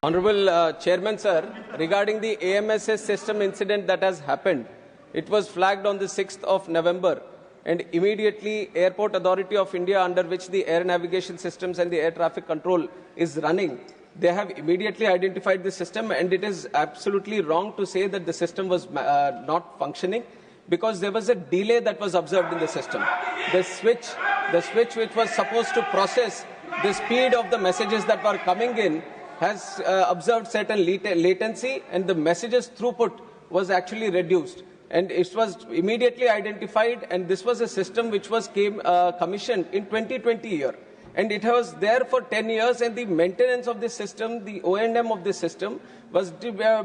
Honorable Chairman Sir, regarding the AMSS system incident that has happened, it was flagged on the 6th of November, and immediately Airport Authority of India, under which the air navigation systems and the air traffic control is running, they have immediately identified the system, and it is absolutely wrong to say that the system was not functioning, because there was a delay that was observed in the system. The switch which was supposed to process the speed of the messages that were coming in has observed certain latency, and the messages throughput was actually reduced. And it was immediately identified, and this was a system which was commissioned in 2020 year. And it was there for 10 years, and the maintenance of this system, the O&M of this system, was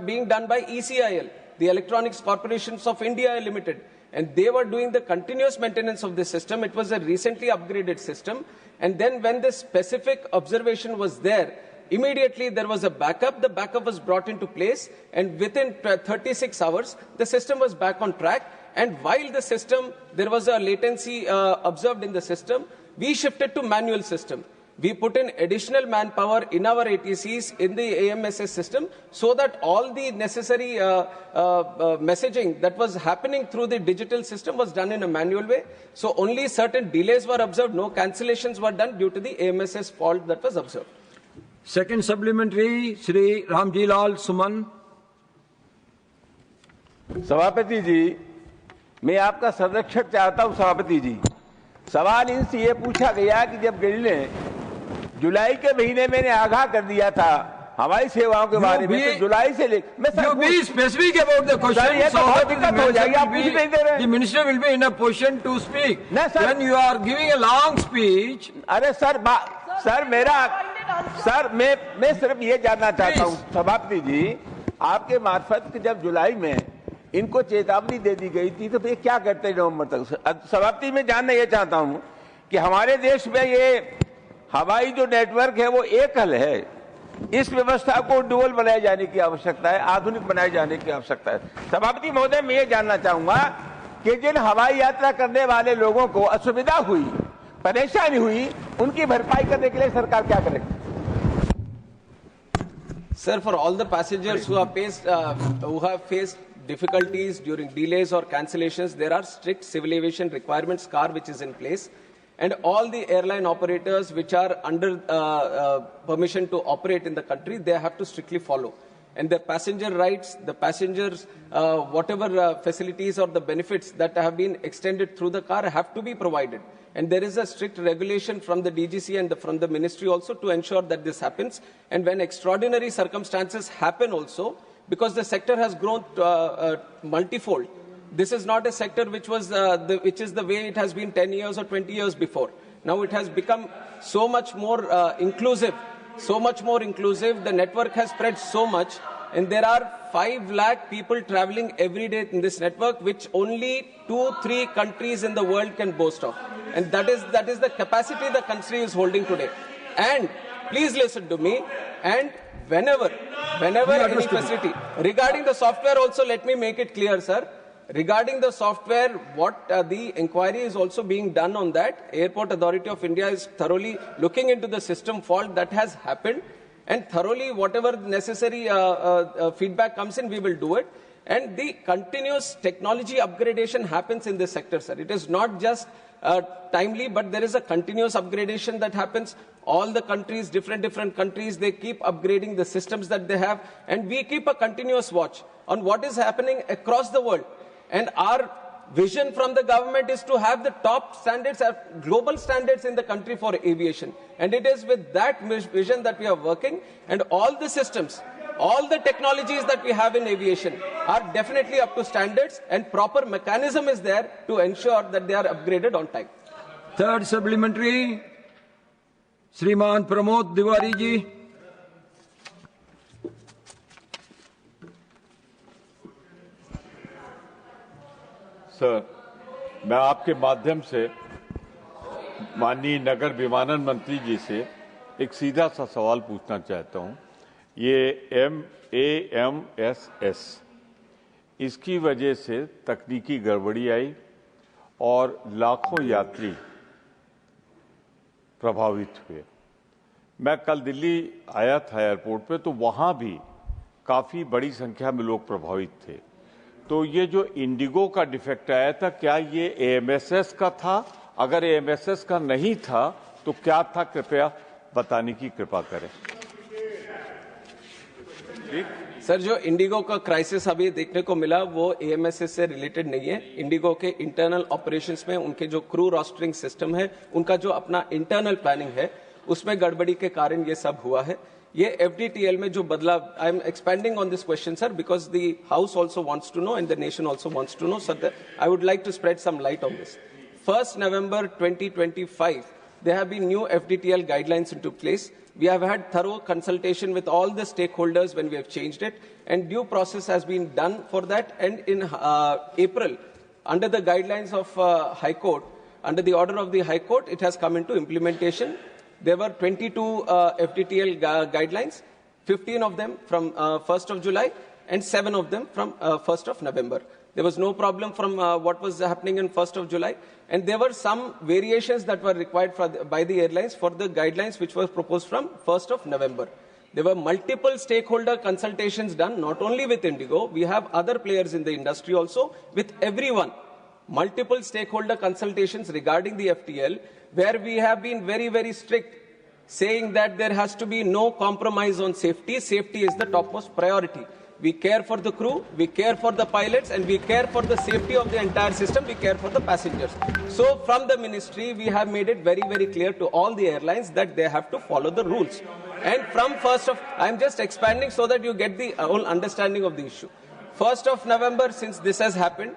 being done by ECIL, the Electronics Corporations of India Limited. And they were doing the continuous maintenance of this system. It was a recently upgraded system. And then when the specific observation was there, immediately there was a backup. The backup was brought into place, and within 36 hours, the system was back on track. And while the system, there was a latency observed in the system, we shifted to manual system. We put in additional manpower in our ATCs in the AMSS system, so that all the necessary messaging that was happening through the digital system was done in a manual way. So only certain delays were observed, no cancellations were done due to the AMSS fault that was observed. Second supplementary, Shri Ramji Lal Suman. सभापति जी, मैं आपका संरक्षण चाहता हूं। सभापति जी, सवाल इनसे ये पूछा गया कि जब गिल ने जुलाई के महीने में आगाह कर दिया था हवाई सेवाओं के बारे में, तो जुलाई से मैं be specific about the question. ये तो बहुत दिक्कत हो जाएगी, आप पूछ नहीं दे रहे। The minister will be in a position to speak. When you are giving a long speech. अरे सर मैं सिर्फ ये जानना चाहता हूँ सभापति जी, आपके मार्फत कि जब जुलाई में इनको चेतावनी दे दी गई थी, तो ये क्या करते हैं नवंबर तक? सभापति मैं जानना ये चाहता हूँ कि हमारे देश में ये हवाई जो नेटवर्क है वो एकल है, इस व्यवस्था को डुअल बनाए जाने की आवश्यकता है, आधुनिक बनाए जाने की आवश्यकता है। सभापति महोदय, मैं ये जानना चाहूंगा कि जिन हवाई यात्रा करने वाले लोगों को असुविधा हुई, परेशानी हुई, उनकी भरपाई करने के लिए सरकार क्या करेगी? Sir, for all the passengers who have faced difficulties during delays or cancellations, there are strict civil aviation requirements, CAR, which is in place. And all the airline operators which are under permission to operate in the country, they have to strictly follow. And the passenger rights, the passengers, whatever facilities or the benefits that have been extended through the car have to be provided. And there is a strict regulation from the DGC and from the ministry also to ensure that this happens. And when extraordinary circumstances happen also, because the sector has grown multifold, this is not a sector which is the way it has been 10 years or 20 years before. Now it has become so much more inclusive. The network has spread so much, and there are 5 lakh people traveling every day in this network, which only 2-3 countries in the world can boast of. And that is the capacity the country is holding today. And please listen to me. And whenever any facility, regarding the software also, let me make it clear, sir. Regarding the software, what the inquiry is also being done on that. Airport Authority of India is thoroughly looking into the system fault that has happened, and thoroughly whatever necessary feedback comes in, we will do it. And the continuous technology upgradation happens in this sector, sir. It is not just timely, but there is a continuous upgradation that happens. All the countries, different countries, they keep upgrading the systems that they have, and we keep a continuous watch on what is happening across the world. And our vision from the government is to have the top standards, global standards in the country for aviation. And it is with that vision that we are working. And all the systems, all the technologies that we have in aviation are definitely up to standards, and proper mechanism is there to ensure that they are upgraded on time. Third supplementary, Shriman Pramod Diwari ji. Sir, मैं आपके माध्यम से माननीय नगर विमानन मंत्री जी से एक सीधा सा सवाल पूछना चाहता हूं। ये AMSS, इसकी वजह से तकनीकी गड़बड़ी आई और लाखों यात्री प्रभावित हुए। मैं कल दिल्ली आया था एयरपोर्ट पे, तो वहां भी काफी बड़ी संख्या में लोग प्रभावित थे। तो ये जो इंडिगो का डिफेक्ट आया था, क्या ये AMSS का था? अगर AMSS का नहीं था तो क्या था, कृपया बताने की कृपा करें। सर, जो इंडिगो का क्राइसिस अभी देखने को मिला वो AMSS से रिलेटेड नहीं है। इंडिगो के इंटरनल ऑपरेशंस में उनके जो क्रू रोस्टरिंग सिस्टम है, उनका जो अपना इंटरनल प्लानिंग है, उसमें गड़बड़ी के कारण ये सब हुआ है। ये FDTL में जो बदलाव, I am expanding on this question sir, because the house also wants to know and the nation also wants to know, sir I would like to spread some light on this. 1st November 2025, there have been new FDTL guidelines into place. We have had thorough consultation with all the stakeholders when we have changed it, and due process has been done for that. And in April, under the guidelines of High Court, under the order of the High Court, it has come into implementation. There were 22 FDTL guidelines, 15 of them from 1st of July and 7 of them from 1st of November. There was no problem from what was happening on 1st of July. And there were some variations that were required by the airlines for the guidelines which were proposed from 1st of November. There were multiple stakeholder consultations done, not only with Indigo. We have other players in the industry also, with everyone. Multiple stakeholder consultations regarding the FTL, where we have been very, very strict, saying that there has to be no compromise on safety. Safety is the topmost priority. We care for the crew, we care for the pilots, and we care for the safety of the entire system, we care for the passengers. So from the ministry, we have made it very, very clear to all the airlines that they have to follow the rules. And from 1st of, I'm just expanding so that you get the whole understanding of the issue. 1st of November, since this has happened,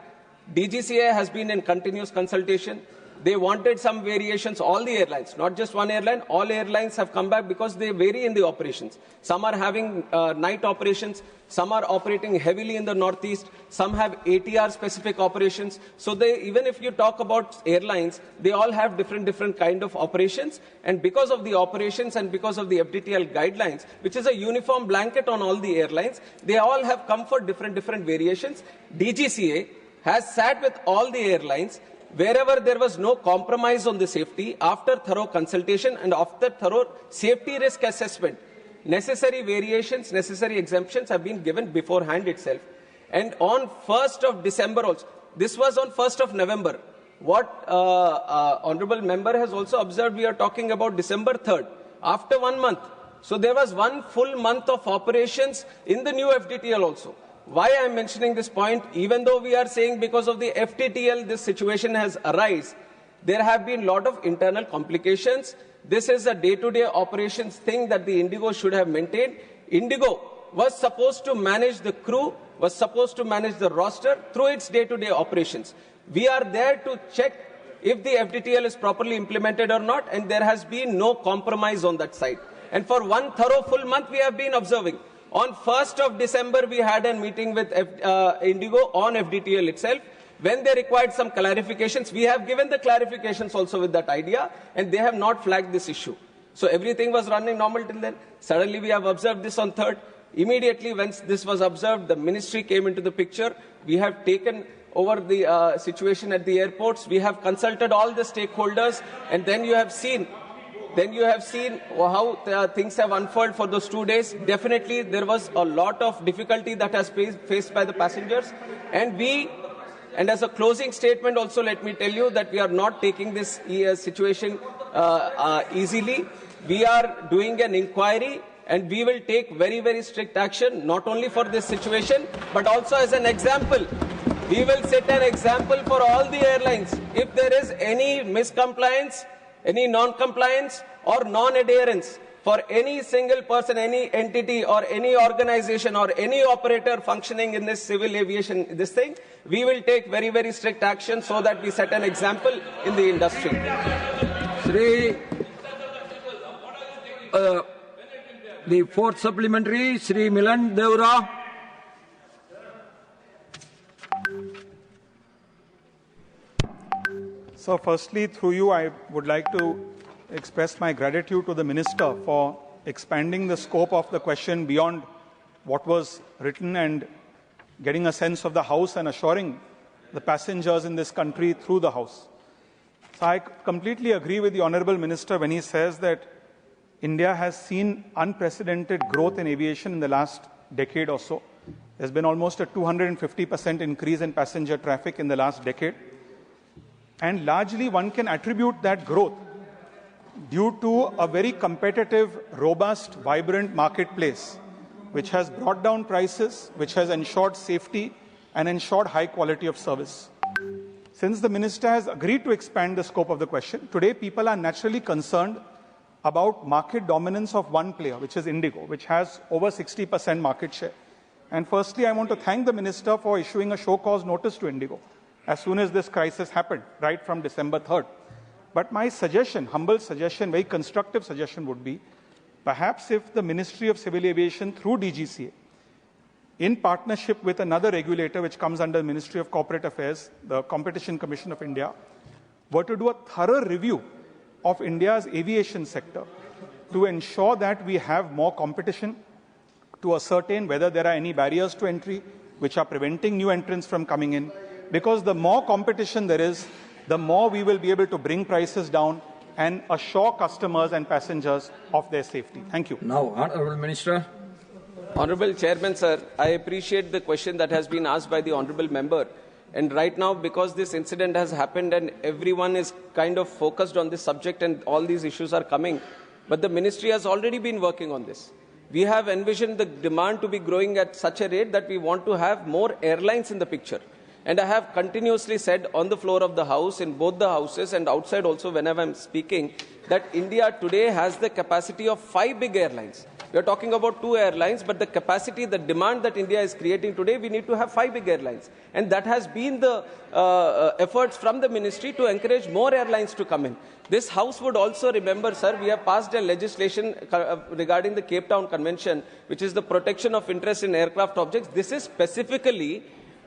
DGCA has been in continuous consultation. They wanted some variations, all the airlines, not just one airline, all airlines have come back because they vary in the operations. Some are having night operations, some are operating heavily in the northeast, some have ATR specific operations. So they, even if you talk about airlines, they all have different kind of operations. And because of the operations and because of the FDTL guidelines, which is a uniform blanket on all the airlines, they all have come for different variations. DGCA has sat with all the airlines. Wherever there was no compromise on the safety, after thorough consultation and after thorough safety risk assessment, necessary variations, necessary exemptions have been given beforehand itself. And on 1st of December also, this was on 1st of November. What Honorable Member has also observed, we are talking about December 3rd, after 1 month. So there was 1 full month of operations in the new FDTL also. Why I am mentioning this point, even though we are saying because of the FDTL this situation has arisen, there have been a lot of internal complications. This is a day-to-day operations thing that the Indigo should have maintained. Indigo was supposed to manage the crew, was supposed to manage the roster through its day-to-day operations. We are there to check if the FDTL is properly implemented or not, and there has been no compromise on that side. And for 1 thorough full month we have been observing. On 1st of December, we had a meeting with Indigo on FDTL itself. When they required some clarifications, we have given the clarifications also with that idea, and they have not flagged this issue. So everything was running normal till then. Suddenly, we have observed this on 3rd. Immediately, when this was observed, the ministry came into the picture. We have taken over the situation at the airports. We have consulted all the stakeholders, and then you have seen how things have unfolded for those 2 days. Definitely, there was a lot of difficulty that has faced by the passengers. And as a closing statement also, let me tell you that we are not taking this situation easily. We are doing an inquiry, and we will take very, very strict action, not only for this situation, but also as an example. We will set an example for all the airlines. If there is any miscompliance, any non-compliance or non-adherence for any single person, any entity or any organization or any operator functioning in this civil aviation, we will take very, very strict action so that we set an example in the industry. The 4th supplementary, Shri Milan Devra. So firstly, through you, I would like to express my gratitude to the Minister for expanding the scope of the question beyond what was written and getting a sense of the House and assuring the passengers in this country through the House. So I completely agree with the Honourable Minister when he says that India has seen unprecedented growth in aviation in the last decade or so. There's been almost a 250% increase in passenger traffic in the last decade. And largely one can attribute that growth due to a very competitive, robust, vibrant marketplace, which has brought down prices, which has ensured safety and ensured high quality of service. Since the minister has agreed to expand the scope of the question, today people are naturally concerned about market dominance of one player, which is Indigo, which has over 60% market share. And firstly, I want to thank the minister for issuing a show cause notice to Indigo as soon as this crisis happened, right from December 3rd. But my suggestion, humble suggestion, very constructive suggestion would be, perhaps if the Ministry of Civil Aviation through DGCA, in partnership with another regulator which comes under the Ministry of Corporate Affairs, the Competition Commission of India, were to do a thorough review of India's aviation sector to ensure that we have more competition, to ascertain whether there are any barriers to entry which are preventing new entrants from coming in. Because the more competition there is, the more we will be able to bring prices down and assure customers and passengers of their safety. Thank you. Now, Honourable Minister. Honourable Chairman, sir, I appreciate the question that has been asked by the Honourable Member. And right now, because this incident has happened and everyone is kind of focused on this subject and all these issues are coming, but the Ministry has already been working on this. We have envisioned the demand to be growing at such a rate that we want to have more airlines in the picture. And I have continuously said on the floor of the House, in both the Houses and outside also whenever I am speaking, that India today has the capacity of 5 big airlines. We are talking about 2 airlines, but the capacity, the demand that India is creating today, we need to have 5 big airlines. And that has been the efforts from the Ministry to encourage more airlines to come in. This House would also remember, sir, we have passed a legislation regarding the Cape Town Convention, which is the protection of interest in aircraft objects. This is specifically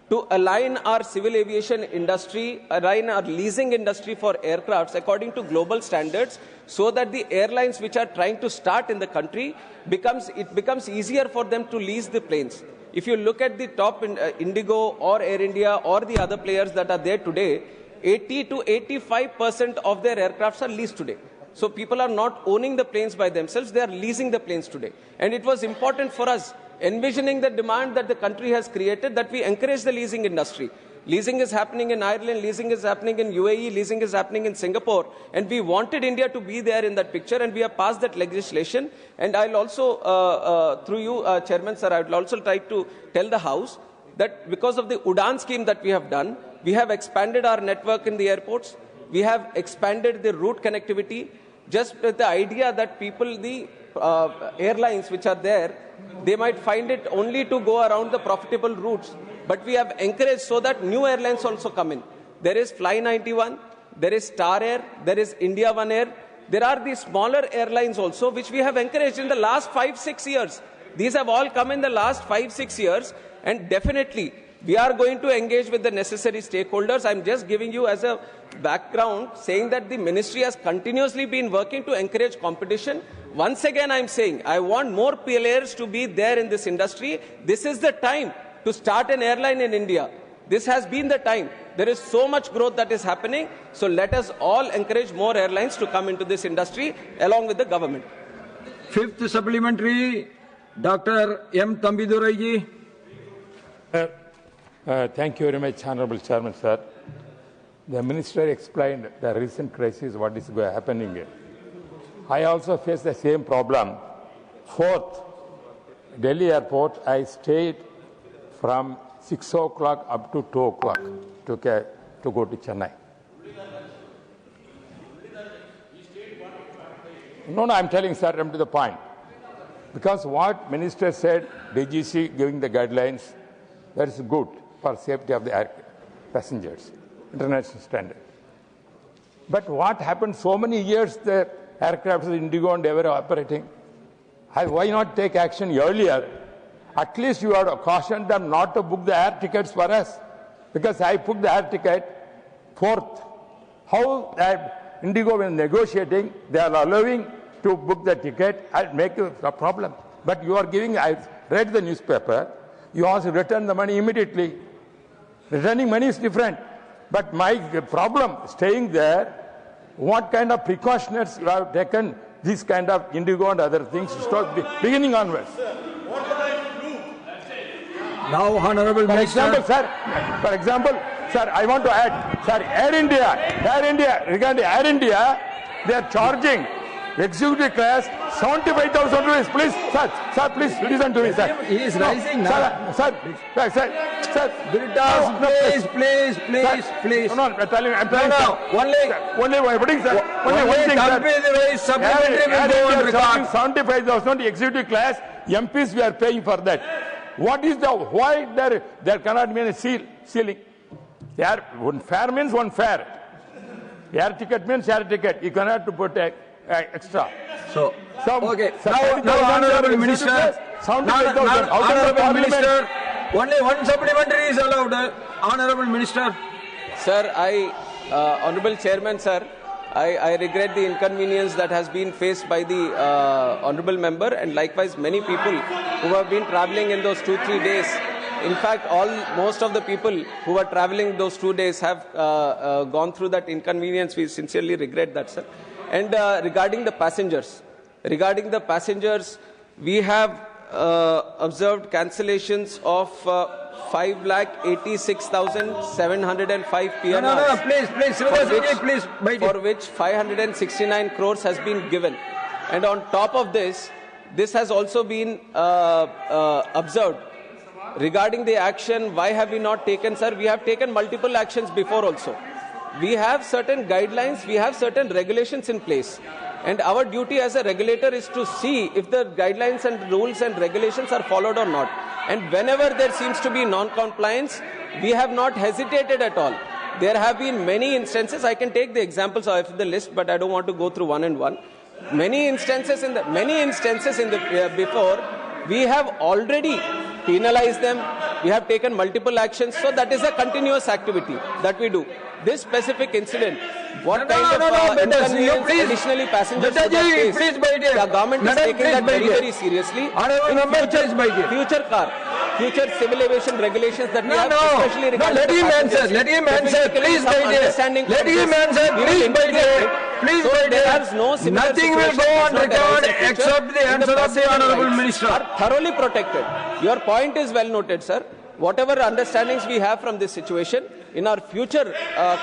to align our civil aviation industry, align our leasing industry for aircrafts according to global standards, so that the airlines which are trying to start in the country, it becomes easier for them to lease the planes. If you look at the top Indigo or Air India or the other players that are there today, 80 to 85% of their aircrafts are leased today. So people are not owning the planes by themselves, they are leasing the planes today. And it was important for us, envisioning the demand that the country has created, that we encourage the leasing industry. Leasing is happening in Ireland, leasing is happening in UAE, leasing is happening in Singapore, and we wanted India to be there in that picture, and we have passed that legislation. And I'll also, through you, Chairman, sir, I would also try to tell the House that because of the UDAN scheme that we have done, we have expanded our network in the airports, we have expanded the route connectivity, just with the idea that people, the airlines which are there, they might find it only to go around the profitable routes. But we have encouraged so that new airlines also come in. There is Fly 91, there is Star Air, there is India One Air. There are these smaller airlines also, which we have encouraged in the last 5-6 years. These have all come in the last 5-6 years, and definitely we are going to engage with the necessary stakeholders. I'm just giving you as a background, saying that the Ministry has continuously been working to encourage competition. Once again, I'm saying, I want more players to be there in this industry. This is the time to start an airline in India. This has been the time. There is so much growth that is happening. So let us all encourage more airlines to come into this industry along with the government. 5th supplementary, Dr. M. Thambidurai. Thank you very much, Honorable Chairman, sir. The Minister explained the recent crisis, what is happening here. I also face the same problem. 4th, Delhi Airport, I stayed from 6 o'clock up to 2 o'clock to go to Chennai. No, I'm telling, sir, I'm to the point. Because what Minister said, DGC giving the guidelines, that is good for safety of the passengers, international standard. But what happened so many years, the aircraft is Indigo and they were operating. Why not take action earlier? At least you have cautioned them not to book the air tickets for us. Because I booked the air ticket 4th. How that Indigo when negotiating, they are allowing to book the ticket and make a problem. But you are giving, I read the newspaper, you also return the money immediately. Returning money is different. But my problem, staying there, what kind of precautions you have taken this kind of indigo and other things start beginning onwards. Now, Honorable For Minister. example, sir, I want to add, sir, Air India, regarding Air India, they are charging executive class 75,000 rupees. Please, sir, please listen to me, sir. He is rising now. Sir. Please. No, I'm telling you, Only one thing, sir. Only one thing, sir. supplementary will go on record. 75,000 executive class, MPs we are paying for that. What is why there cannot be any ceiling? One fare means one fare. Air ticket means air ticket. You cannot put extra. So, okay. Sir, Now, Honorable Minister. Honorable Minister. Only one supplementary is allowed. Honorable Minister. Sir, Honorable Chairman, sir, I regret the inconvenience that has been faced by the Honorable Member and likewise many people who have been travelling in those 2-3 days. In fact, most of the people who were travelling those 2 days have gone through that inconvenience. We sincerely regret that, sir. And regarding the passengers, we have observed cancellations of 5,86,705 PNRs. No, please, for which 569 crores has been given. And on top of this has also been observed. Regarding the action, why have we not taken, sir? We have taken multiple actions before also. We have certain guidelines, we have certain regulations in place. And our duty as a regulator is to see if the guidelines and rules and regulations are followed or not. And whenever there seems to be non-compliance, we have not hesitated at all. There have been many instances. I can take the examples of the list, but I don't want to go through one and one. Many instances before, we have already penalized them. We have taken multiple actions. So that is a continuous activity that we do. This specific incident, what kind of inconvenience additionally passengers would have faced, the government is taking that very, very seriously. Future civil aviation regulations that we have, especially regarding let him answer, please, please, there is no similar nothing will go on record except the answer of the Honorable Minister. Are thoroughly protected. Your point is well noted, sir. Whatever understandings we have from this situation, in our future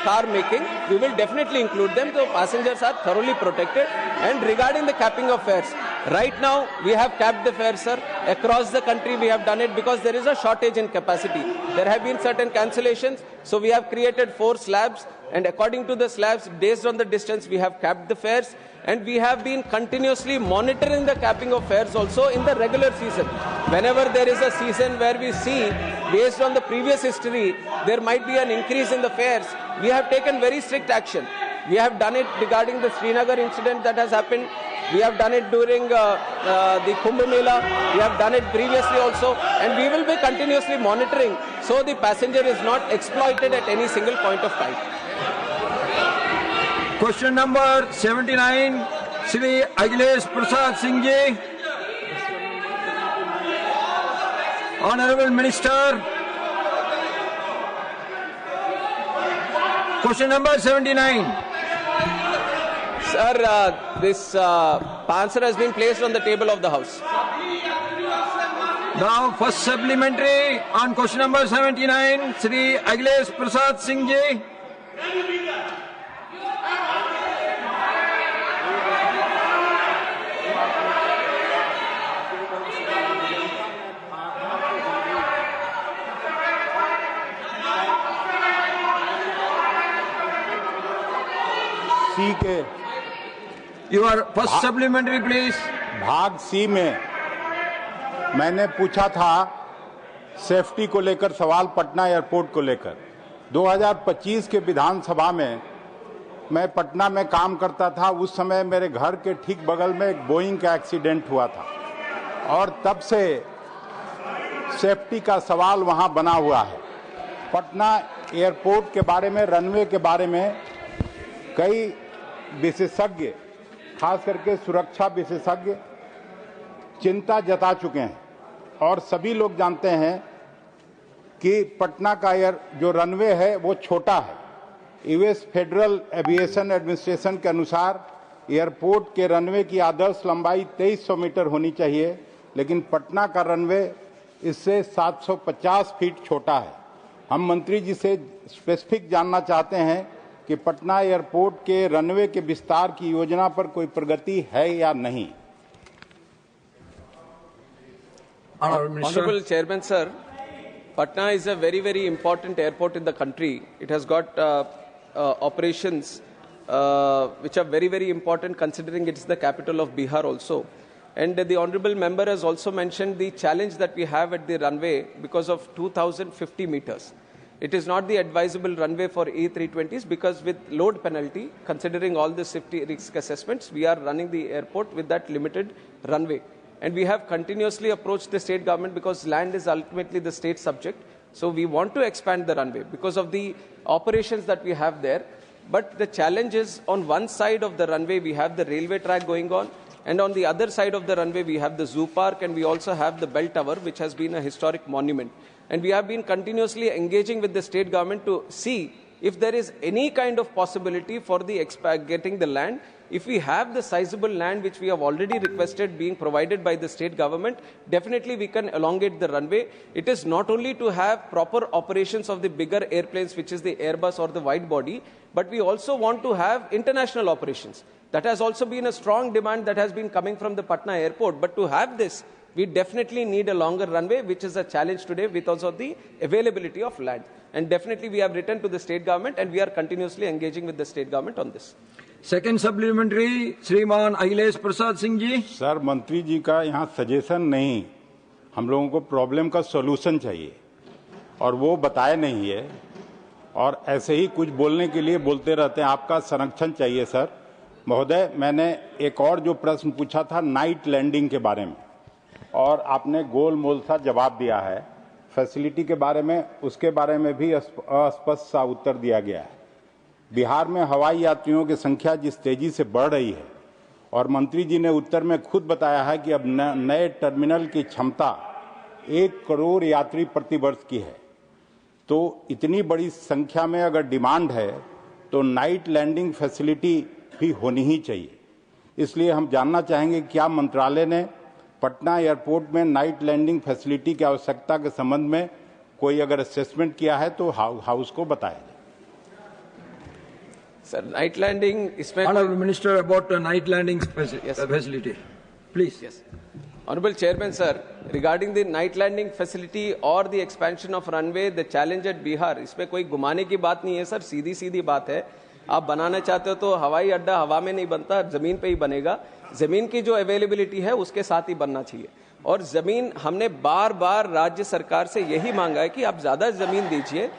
car making, we will definitely include them. So passengers are thoroughly protected. And regarding the capping of fares, right now we have capped the fares, sir. Across the country we have done it because there is a shortage in capacity. There have been certain cancellations. So we have created 4 slabs. And according to the slabs, based on the distance, we have capped the fares. And we have been continuously monitoring the capping of fares also in the regular season. Whenever there is a season where we see, based on the previous history, there might be an increase in the fares, we have taken very strict action. We have done it regarding the Srinagar incident that has happened. We have done it during the Kumbh Mela. We have done it previously also. And we will be continuously monitoring so the passenger is not exploited at any single point of time. Question number 79, Shri Akhilesh Prasad Singh Ji. Honorable Minister. Question number 79. Sir, this answer has been placed on the table of the House. Now, first supplementary on question number 79, Shri Akhilesh Prasad Singh Ji. सी के Your first supplementary, please. भाग सी में मैंने पूछा था safety को लेकर सवाल Patna airport को लेकर 2025 के विधानसभा में मैं पटना में काम करता था। उस समय मेरे घर के ठीक बगल में एक बोइंग का एक्सीडेंट हुआ था और तब से सेफ्टी का सवाल वहां बना हुआ है। पटना एयरपोर्ट के बारे में, रनवे के बारे में कई विशेषज्ञ, खास करके सुरक्षा विशेषज्ञ चिंता जता चुके हैं और सभी लोग जानते हैं कि पटना का जो रनवे है वो छोटा है। यूएस फेडरल एविएशन एडमिनिस्ट्रेशन के अनुसार एयरपोर्ट के रनवे की आदर्श लंबाई 2300 मीटर होनी चाहिए, लेकिन पटना का रनवे इससे 750 फीट छोटा है। हम मंत्री जी से स्पेसिफिक जानना चाहते हैं कि पटना एयरपोर्ट के रनवे के विस्तार की योजना पर कोई प्रगति है या नहीं। Honorable Chairman, sir, Patna is a very, very important airport in the country. It has got operations which are very, very important considering it's the capital of Bihar also. And the Honorable Member has also mentioned the challenge that we have at the runway because of 2,050 meters. It is not the advisable runway for A320s because with load penalty, considering all the safety risk assessments, we are running the airport with that limited runway. And we have continuously approached the state government because land is ultimately the state subject. So we want to expand the runway because of the operations that we have there. But the challenge is on one side of the runway, we have the railway track going on. And on the other side of the runway, we have the zoo park and we also have the bell tower, which has been a historic monument. And we have been continuously engaging with the state government to see if there is any kind of possibility for the getting the land. If we have the sizable land which we have already requested being provided by the state government, definitely we can elongate the runway. It is not only to have proper operations of the bigger airplanes, which is the Airbus or the wide body, but we also want to have international operations. That has also been a strong demand that has been coming from the Patna airport. But to have this, we definitely need a longer runway, which is a challenge today because of the availability of land. And definitely we have written to the state government and we are continuously engaging with the state government on this. Second supplementary, Shriman Akhilesh Prasad Singh ji. Sir, मंत्री जी का यहाँ suggestion नहीं, हम लोगों को problem का solution चाहिए और वो बताए नहीं है और ऐसे ही कुछ बोलने के लिए बोलते रहते हैं। आपका संरक्षण चाहिए सर। महोदय, मैंने एक और जो प्रश्न पूछा था नाइट लैंडिंग के बारे में और आपने गोल मोल सा जवाब दिया है। फैसिलिटी के बारे में, उसके बारे में भी अस्पष्ट सा उत्तर दिया गया है। बिहार में हवाई यात्रियों की संख्या जिस तेजी से बढ़ रही है और मंत्री जी ने उत्तर में खुद बताया है कि अब नए टर्मिनल की क्षमता 1 करोड़ यात्री प्रति वर्ष की है, तो इतनी बड़ी संख्या में अगर डिमांड है तो नाइट लैंडिंग फैसिलिटी भी होनी ही चाहिए। इसलिए हम जानना चाहेंगे क्या मंत्रालय ने पटना एयरपोर्ट में नाइट लैंडिंग फैसिलिटी की आवश्यकता के संबंध में कोई अगर असेसमेंट किया है तो हाउस को बताया जाए। Sir, night landing is Honorable Minister about night landing facility. Please. Yes. Honorable Chairman, sir, regarding the night landing facility or the expansion of runway, the challenge at Bihar, इसमें कोई घुमाने की बात नहीं है सर, सीधी सीधी बात है। आप बनाना चाहते हो तो हवाई अड्डा हवा में नहीं बनता, जमीन पे ही बनेगा। जमीन की जो अवेलेबिलिटी है उसके साथ ही बनना चाहिए। और जमीन हमने बार बार राज्य सरकार से यही मांगा है कि आप ज्यादा जमीन दीजिए,